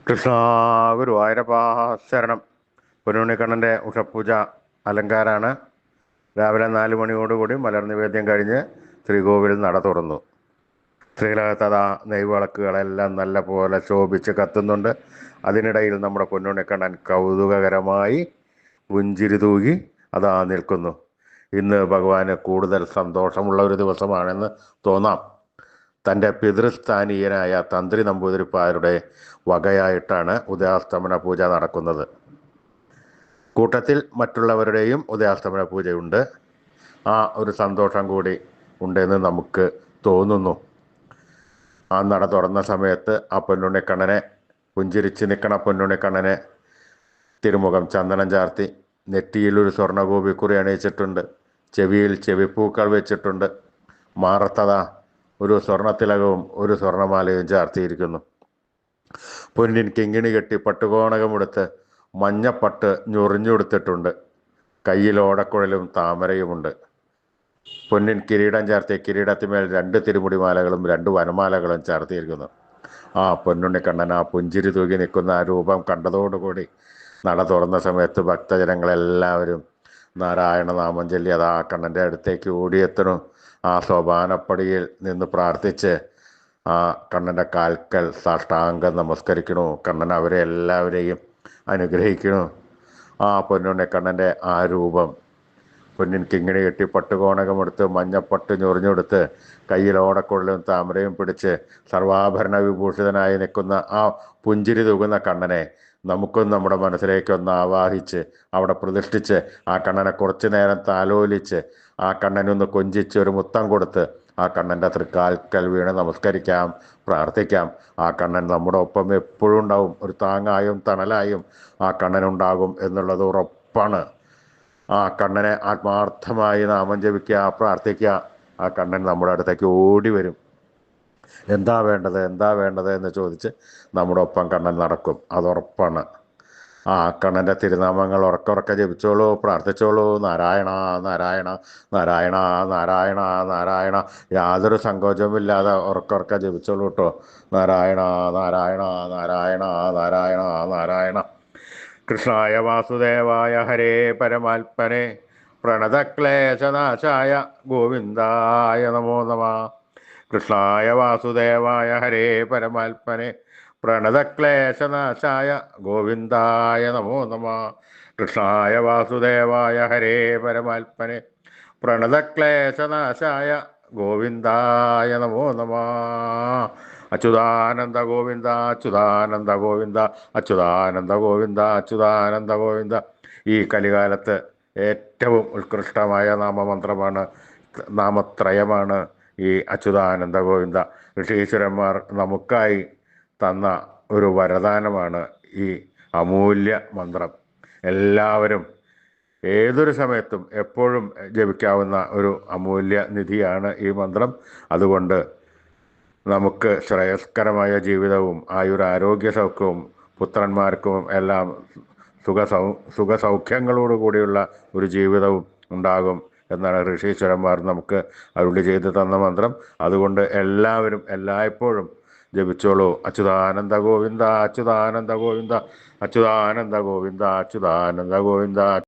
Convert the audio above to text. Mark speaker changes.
Speaker 1: കൃഷ്ണ ഗുരുവായൂരപ്പാ ശരണം. പൊന്നുണ്ണിക്കണ്ണൻ്റെ ഉഷപൂജ അലങ്കാരാണ്. രാവിലെ 4 മണിയോടുകൂടി മലർ നിവേദ്യം കഴിഞ്ഞ് ശ്രീകോവിൽ നട തുറന്നു. ശ്രീലകത്തതാ നെയ്വിളക്കുകളെല്ലാം നല്ല പോലെ ശോഭിച്ച് കത്തുന്നുണ്ട്. അതിനിടയിൽ നമ്മുടെ പൊന്നുണ്ണിക്കണ്ണൻ കൗതുകകരമായി പുഞ്ചിരി തൂകി അതാ നിൽക്കുന്നു. ഇന്ന് ഭഗവാന് കൂടുതൽ സന്തോഷമുള്ള ഒരു ദിവസമാണെന്ന് തോന്നാം. തൻ്റെ പിതൃസ്ഥാനീയനായ തന്ത്രി നമ്പൂതിരിപ്പാരുടെ വകയായിട്ടാണ് ഉദയാസ്തമന പൂജ നടക്കുന്നത്. കൂട്ടത്തിൽ മറ്റുള്ളവരുടെയും ഉദയാസ്തമന പൂജയുണ്ട്. ആ ഒരു സന്തോഷം കൂടി ഉണ്ടെന്ന് നമുക്ക് തോന്നുന്നു. ആ നട തുറന്ന സമയത്ത് ആ പൊന്നുണ്ണിക്കണ്ണനെ, പുഞ്ചിരിച്ച് നിൽക്കണ പൊന്നുണ്ണിക്കണ്ണനെ തിരുമുഖം ചന്ദനം ചാർത്തി, നെറ്റിയിൽ ഒരു സ്വർണ്ണഗോപിക്കുറി അണിയിച്ചിട്ടുണ്ട്, ചെവിയിൽ ചെവിപ്പൂക്കൾ വെച്ചിട്ടുണ്ട്, മാറത്തതാ ഒരു സ്വർണ്ണത്തിലകവും ഒരു സ്വർണ്ണമാലയും ചാർത്തിയിരിക്കുന്നു. പൊന്നിൻ കിങ്ങിണി കെട്ടി പട്ടുകോണകമെടുത്ത് മഞ്ഞപ്പട്ട് ഞൊറിഞ്ഞുകൊടുത്തിട്ടുണ്ട്. കയ്യിൽ ഓടക്കുഴലും താമരയുമുണ്ട്. പൊന്നിൻ കിരീടം ചാർത്തിയ കിരീടത്തിന്മേൽ 2 തിരുമുടിമാലകളും 2 വനമാലകളും ചാർത്തിയിരിക്കുന്നു. ആ പൊന്നുണ്ണിക്കണ്ണൻ ആ പുഞ്ചിരി തൂകി നിൽക്കുന്ന ആ രൂപം കണ്ടതോടുകൂടി നട തുറന്ന സമയത്ത് ഭക്തജനങ്ങളെല്ലാവരും നാരായണ നാമം ചൊല്ലി അത് ആ കണ്ണൻ്റെ അടുത്തേക്ക് ഓടിയെത്തണം. ആ സോപാനപ്പടിയിൽ നിന്ന് പ്രാർത്ഥിച്ച് ആ കണ്ണൻ്റെ കാൽക്കൽ സാഷ്ടാംഗം നമസ്കരിക്കണു. കണ്ണൻ അവരെ എല്ലാവരെയും അനുഗ്രഹിക്കണു. ആ പൊന്നുണ്ണിക്കണ്ണൻ്റെ ആ രൂപം, പൊന്നിൻ കിങ്ങിണി കെട്ടി പട്ടുകോണകമെടുത്ത് മഞ്ഞപ്പട്ട് ഞൊറിഞ്ഞെടുത്ത് കയ്യിൽ ഓടക്കുഴലും താമരയും പിടിച്ച് സർവാഭരണ വിഭൂഷിതനായി നിൽക്കുന്ന ആ പുഞ്ചിരി തൂകുന്ന കണ്ണനെ നമുക്കും നമ്മുടെ മനസ്സിലേക്കൊന്ന് ആവാഹിച്ച് അവിടെ പ്രതിഷ്ഠിച്ച് ആ കണ്ണനെ കുറച്ചു നേരം താലോലിച്ച് ആ കണ്ണനൊന്ന് കൊഞ്ചിച്ച് ഒരു മുത്തം കൊടുത്ത് ആ കണ്ണൻ്റെ തൃക്കാൽക്കൽ വീണ് നമസ്കരിക്കാം, പ്രാർത്ഥിക്കാം. ആ കണ്ണൻ നമ്മുടെ ഒപ്പം എപ്പോഴും ഉണ്ടാവും. ഒരു താങ്ങായും തണലായും ആ കണ്ണനുണ്ടാകും എന്നുള്ളത് ഉറപ്പാണ്. ആ കണ്ണനെ ആത്മാർത്ഥമായി നാമം ജപിക്കുക, പ്രാർത്ഥിക്കുക. ആ കണ്ണൻ നമ്മുടെ അടുത്തേക്ക് ഓടി വരും. എന്താ വേണ്ടത്, എന്താ വേണ്ടത് എന്ന് ചോദിച്ച് നമ്മുടെ ഒപ്പം കണ്ണൻ നടക്കും, അതുറപ്പാണ്. ആ കണ്ണൻ്റെ തിരുനാമങ്ങൾ ഉറക്കെ ജപിച്ചോളൂ, പ്രാർത്ഥിച്ചോളൂ. നാരായണ നാരായണ നാരായണ നാരായണ നാരായണ. യാതൊരു സങ്കോചവുമില്ലാതെ ഉറക്കെ ജപിച്ചോളൂ കേട്ടോ. നാരായണ നാരായണ നാരായണ നാരായണ നാരായണ. കൃഷ്ണായ വാസുദേവായ ഹരേ പരമാത്മനെ പ്രണതക്ലേശനാശായ ഗോവിന്ദായ നമോ നമ. കൃഷ്ണായ വാസുദേവായ ഹരേ പരമാത്മനെ പ്രണതക്ലേശനാശായ ഗോവിന്ദായ നമോ നമ. കൃഷ്ണായ വാസുദേവായ ഹരേ പരമാത്മനെ പ്രണതക്ലേശനാശായ ഗോവിന്ദായ നമോ നമ. അച്യുതാനന്ദ ഗോവിന്ദ അച്യുതാനന്ദ ഗോവിന്ദ അച്യുതാനന്ദ ഗോവിന്ദ അച്യുതാനന്ദ ഗോവിന്ദ. ഈ കലികാലത്ത് ഏറ്റവും ഉത്കൃഷ്ടമായ നാമമന്ത്രമാണ്, നാമത്രയമാണ് ഈ അച്യുതാനന്ദ ഗോവിന്ദ. ഋഷീശ്വരന്മാർ നമുക്കായി തന്ന ഒരു വരദാനമാണ് ഈ അമൂല്യ മന്ത്രം. എല്ലാവരും ഏതൊരു സമയത്തും എപ്പോഴും ജപിക്കാവുന്ന ഒരു അമൂല്യ നിധിയാണ് ഈ മന്ത്രം. അതുകൊണ്ട് നമുക്ക് ശ്രേയസ്കരമായ ജീവിതവും ആയുരാരോഗ്യ സൗഖ്യവും പുത്രന്മാർക്കും എല്ലാം സുഖസൗഖ്യങ്ങളോട് കൂടിയുള്ള ഒരു ജീവിതവും ഉണ്ടാകും എന്നാണ് ഋഷീശ്വരന്മാർ നമുക്ക് അരുളി ചെയ്ത് തന്ന മന്ത്രം. അതുകൊണ്ട് എല്ലാവരും എല്ലായ്പ്പോഴും ജപിച്ചോളൂ. അച്യുതാനന്ദ ഗോവിന്ദ അച്യുതാനന്ദ ഗോവിന്ദ അച്യുതാനന്ദ ഗോവിന്ദ അച്യുതാനന്ദ ഗോവിന്ദ.